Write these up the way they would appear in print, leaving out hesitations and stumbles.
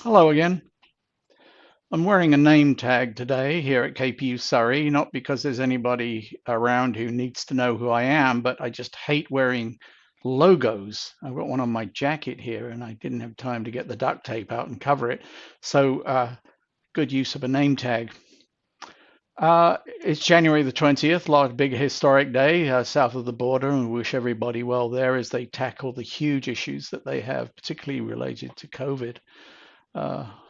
Hello again. I'm wearing a name tag today here at KPU Surrey, not because there's anybody around who needs to know who I am, but I just hate wearing logos. I've got one on my jacket here and I didn't have time to get the duct tape out and cover it. So good use of a name tag. It's January the 20th, large, big historic day south of the border, and we wish everybody well there as they tackle the huge issues that they have, particularly related to COVID.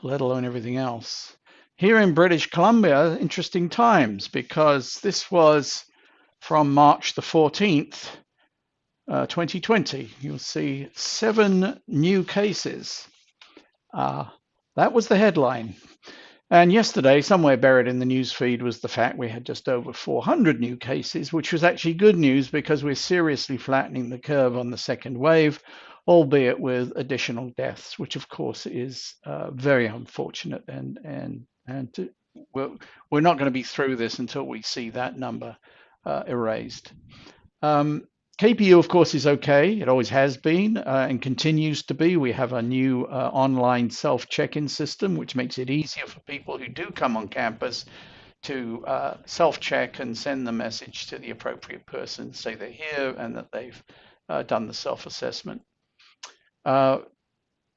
Let alone everything else. Here in British Columbia, interesting times because this was from March the 14th, 2020. You'll see 7 new cases. Uh, that was the headline. And yesterday, somewhere buried in the news feed was the fact we had just over 400 new cases, which was actually good news because we're seriously flattening the curve on the second wave, albeit with additional deaths, which of course is very unfortunate. And we're not going to be through this until we see that number erased. KPU, of course, is okay. It always has been and continues to be. We have a new online self check-in system, which makes it easier for people who do come on campus to self check and send the message to the appropriate person, say they're here and that they've done the self assessment.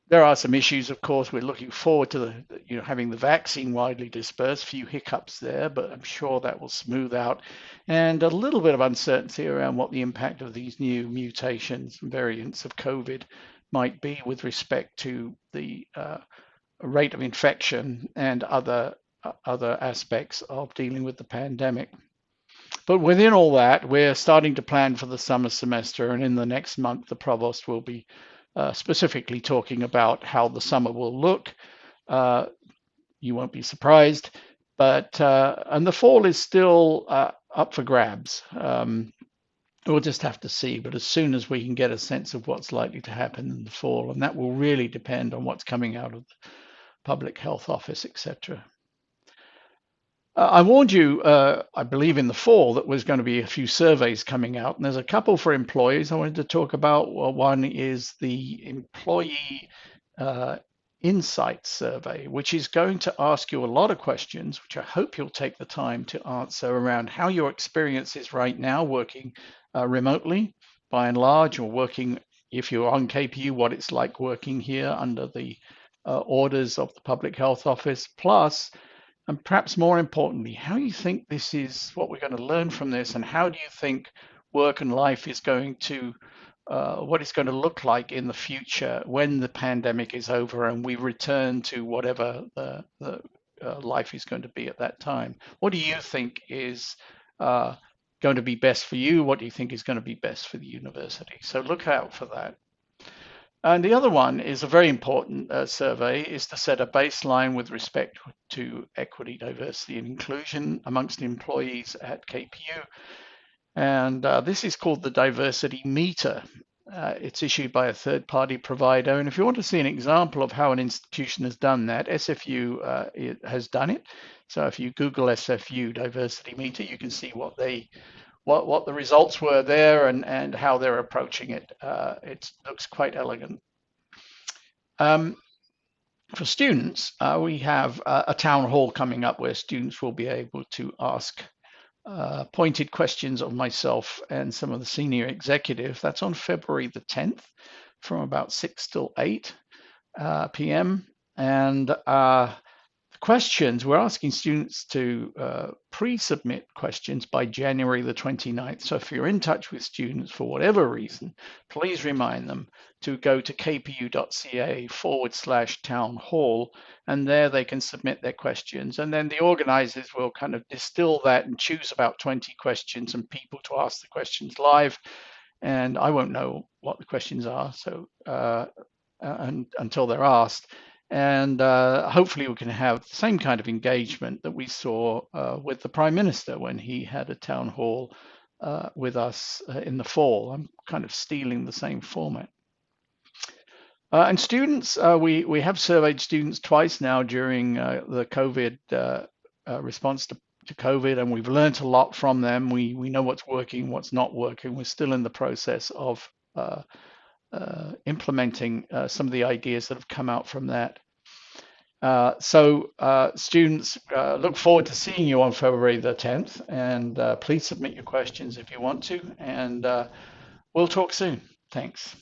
There are some issues, of course. We're looking forward to having the vaccine widely dispersed. Few hiccups there, but I'm sure that will smooth out. And a little bit of uncertainty around what the impact of these new mutations and variants of COVID might be with respect to the rate of infection and other aspects of dealing with the pandemic. But within all that, we're starting to plan for the summer semester, and in the next month, the provost will be specifically talking about how the summer will look. You won't be surprised, but and the fall is still up for grabs. We'll just have to see. But as soon as we can get a sense of what's likely to happen in the fall, and that will really depend on what's coming out of the public health office, etc. I warned you, I believe in the fall, that there's going to be a few surveys coming out, and there's a couple for employees I wanted to talk about. Well, one is the employee insight survey, which is going to ask you a lot of questions, which I hope you'll take the time to answer around how your experience is right now working remotely, by and large, or working, if you're on KPU, what it's like working here under the orders of the Public Health Office, plus and perhaps more importantly, how you think this is what we're going to learn from this, and how do you think work and life is going to, what it's going to look like in the future when the pandemic is over and we return to whatever the life is going to be at that time. What do you think is going to be best for you? What do you think is going to be best for the university? So look out for that. And the other one is a very important survey, is to set a baseline with respect to equity, diversity, and inclusion amongst employees at KPU. And this is called the Diversity Meter. It's issued by a third-party provider. And if you want to see an example of how an institution has done that, SFU has done it. So if you Google SFU Diversity Meter, you can see what the results were there and how they're approaching it. It looks quite elegant. For students, we have a town hall coming up where students will be able to ask pointed questions of myself and some of the senior executive. That's on February the 10th from about 6 till 8 p.m. And questions, we're asking students to pre-submit questions by January the 29th. So if you're in touch with students for whatever reason, please remind them to go to kpu.ca/town hall, and there they can submit their questions. And then the organizers will kind of distill that and choose about 20 questions and people to ask the questions live. And I won't know what the questions are, so until they're asked. And hopefully we can have the same kind of engagement that we saw with the Prime Minister when he had a town hall with us in the fall. I'm kind of stealing the same format. And students, we have surveyed students twice now during the COVID response to COVID, and we've learned a lot from them. We know what's working, what's not working. We're still in the process of implementing some of the ideas that have come out from that. Students, look forward to seeing you on February the 10th, and please submit your questions if you want to, and we'll talk soon. Thanks.